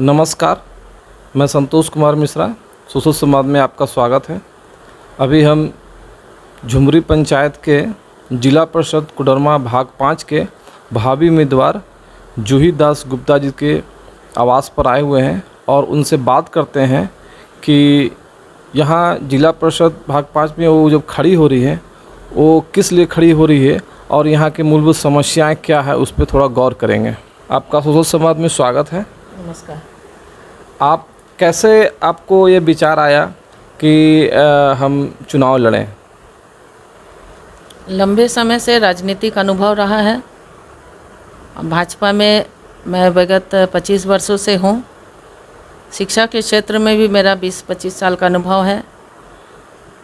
नमस्कार, मैं संतोष कुमार मिश्रा, सुसुध समाज में आपका स्वागत है। अभी हम झुमरी पंचायत के जिला परिषद कोडरमा भाग 5 के भावी उम्मीदवार जूही दास गुप्ता जी के आवास पर आए हुए हैं और उनसे बात करते हैं कि यहाँ जिला परिषद भाग 5 में वो जब खड़ी हो रही है वो किस लिए खड़ी हो रही है और यहाँ की मूलभूत समस्याएं क्या है, उस पर थोड़ा गौर करेंगे। आपका सुसुध समाज में स्वागत है। नमस्कार। आप कैसे, आपको ये विचार आया कि हम चुनाव लड़ें? लंबे समय से राजनीतिक अनुभव रहा है। भाजपा में मैं विगत 25 वर्षों से हूँ। शिक्षा के क्षेत्र में भी मेरा 20-25 साल का अनुभव है।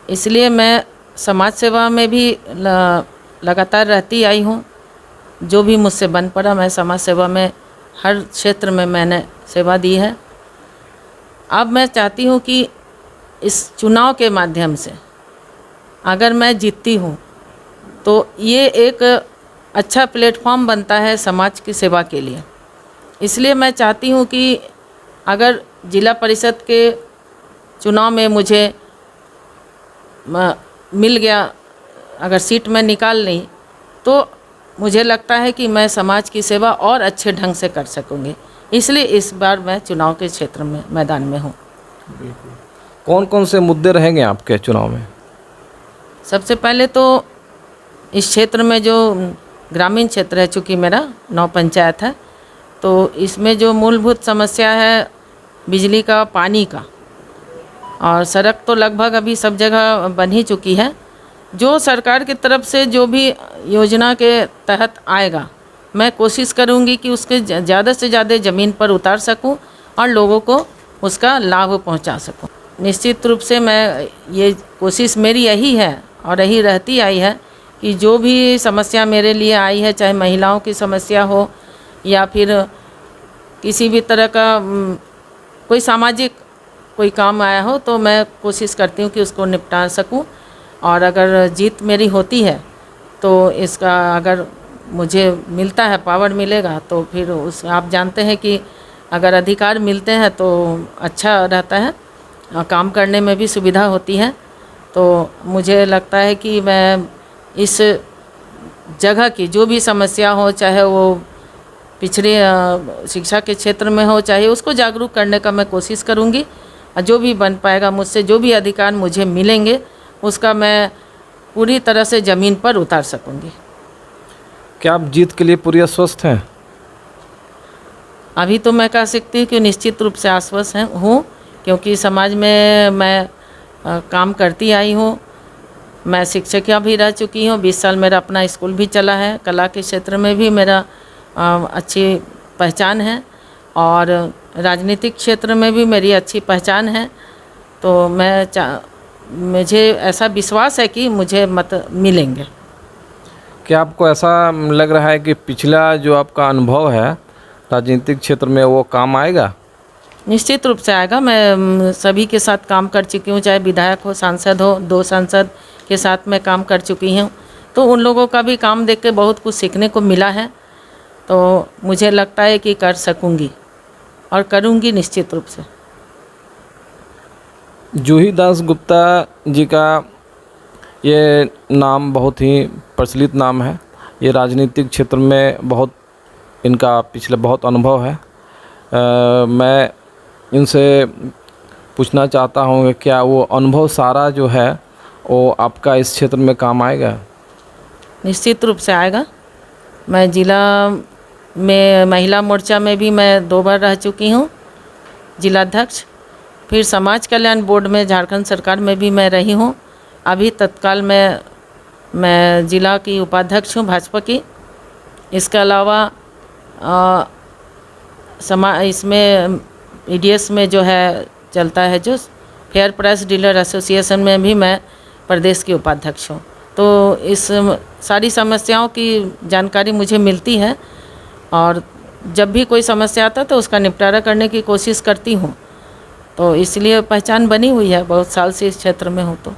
इसलिए मैं समाज सेवा में भी लगातार रहती आई हूँ। जो भी मुझसे बन पड़ा, मैं समाज सेवा में हर क्षेत्र में मैंने सेवा दी है। अब मैं चाहती हूँ कि इस चुनाव के माध्यम से अगर मैं जीतती हूँ तो ये एक अच्छा प्लेटफॉर्म बनता है समाज की सेवा के लिए। इसलिए मैं चाहती हूँ कि अगर जिला परिषद के चुनाव में मुझे मिल गया, अगर सीट में निकाल ली, तो मुझे लगता है कि मैं समाज की सेवा और अच्छे ढंग से कर सकूँगी। इसलिए इस बार मैं चुनाव के क्षेत्र में मैदान में हूँ। कौन कौन से मुद्दे रहेंगे आपके चुनाव में? सबसे पहले तो इस क्षेत्र में जो ग्रामीण क्षेत्र है, चूँकि मेरा 9 पंचायत है, तो इसमें जो मूलभूत समस्या है बिजली का, पानी का, और सड़क तो लगभग अभी सब जगह बन ही चुकी है। जो सरकार की तरफ से जो भी योजना के तहत आएगा, मैं कोशिश करूंगी कि उसके ज़्यादा से ज़्यादा ज़मीन पर उतार सकूं और लोगों को उसका लाभ पहुंचा सकूं। निश्चित रूप से मैं ये कोशिश मेरी यही है और यही रहती आई है कि जो भी समस्या मेरे लिए आई है, चाहे महिलाओं की समस्या हो या फिर किसी भी तरह का कोई सामाजिक कोई काम आया हो, तो मैं कोशिश करती हूँ कि उसको निपटा सकूँ। और अगर जीत मेरी होती है तो इसका अगर मुझे मिलता है, पावर मिलेगा, तो फिर उस आप जानते हैं कि अगर अधिकार मिलते हैं तो अच्छा रहता है, काम करने में भी सुविधा होती है। तो मुझे लगता है कि मैं इस जगह की जो भी समस्या हो, चाहे वो पिछड़े शिक्षा के क्षेत्र में हो, चाहे उसको जागरूक करने का मैं कोशिश करूँगी। और जो भी बन पाएगा मुझसे, जो भी अधिकार मुझे मिलेंगे, उसका मैं पूरी तरह से ज़मीन पर उतार सकूँगी। क्या आप जीत के लिए पूरी आश्वस्त हैं? अभी तो मैं कह सकती हूँ कि निश्चित रूप से आश्वस्त हूँ, क्योंकि समाज में मैं काम करती आई हूँ। मैं शिक्षिका भी रह चुकी हूँ। 20 साल मेरा अपना स्कूल भी चला है। कला के क्षेत्र में भी मेरा अच्छी पहचान है और राजनीतिक क्षेत्र में भी मेरी अच्छी पहचान है। तो मुझे ऐसा विश्वास है कि मुझे मत मिलेंगे। क्या आपको ऐसा लग रहा है कि पिछला जो आपका अनुभव है राजनीतिक क्षेत्र में वो काम आएगा? निश्चित रूप से आएगा। मैं सभी के साथ काम कर चुकी हूँ, चाहे विधायक हो, सांसद हो। 2 सांसद के साथ मैं काम कर चुकी हूँ, तो उन लोगों का भी काम देख के बहुत कुछ सीखने को मिला है। तो मुझे लगता है कि कर सकूँगी और करूँगी निश्चित रूप से। जूही दास गुप्ता जी का ये नाम बहुत ही प्रचलित नाम है। ये राजनीतिक क्षेत्र में बहुत इनका पिछले बहुत अनुभव है। मैं इनसे पूछना चाहता हूँ कि क्या वो अनुभव सारा जो है वो आपका इस क्षेत्र में काम आएगा? निश्चित रूप से आएगा। मैं जिला में महिला मोर्चा में भी मैं 2 बार रह चुकी हूँ जिलाध्यक्ष। फिर समाज कल्याण बोर्ड में झारखंड सरकार में भी मैं रही हूँ। अभी तत्काल में मैं जिला की उपाध्यक्ष हूँ भाजपा की। इसके अलावा इसमें EDS में जो है चलता है, जो फेयर प्राइस डीलर एसोसिएशन में भी मैं प्रदेश की उपाध्यक्ष हूँ। तो इस सारी समस्याओं की जानकारी मुझे मिलती है और जब भी कोई समस्या आता है तो उसका निपटारा करने की कोशिश करती हूँ। तो इसलिए पहचान बनी हुई है, बहुत साल से इस क्षेत्र में हूँ। तो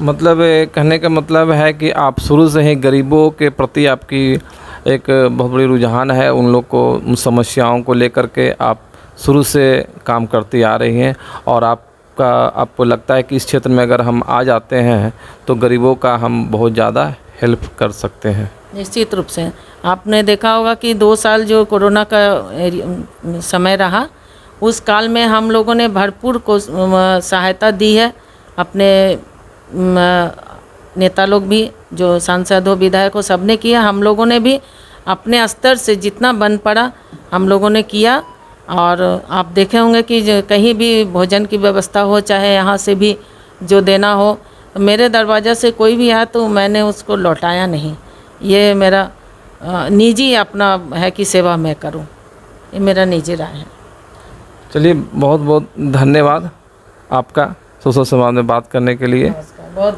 मतलब कहने का मतलब है कि आप शुरू से ही गरीबों के प्रति आपकी एक बहुत बड़ी रुझान है, उन लोग को, उन समस्याओं को लेकर के आप शुरू से काम करती आ रही हैं और आपको लगता है कि इस क्षेत्र में अगर हम आ जाते हैं तो गरीबों का हम बहुत ज़्यादा हेल्प कर सकते हैं। निश्चित रूप से आपने देखा होगा कि 2 साल जो कोरोना का समय रहा, उस काल में हम लोगों ने भरपूर सहायता दी है। अपने नेता लोग भी, जो सांसद हो, विधायक हो, सब ने किया। हम लोगों ने भी अपने स्तर से जितना बन पड़ा हम लोगों ने किया। और आप देखे होंगे कि कहीं भी भोजन की व्यवस्था हो, चाहे यहाँ से भी जो देना हो, मेरे दरवाज़ा से कोई भी आया तो मैंने उसको लौटाया नहीं। ये मेरा निजी अपना है कि सेवा मैं करूं, ये मेरा निजी राय है। चलिए, बहुत बहुत धन्यवाद आपका सोशल समाज में बात करने के लिए। बहुत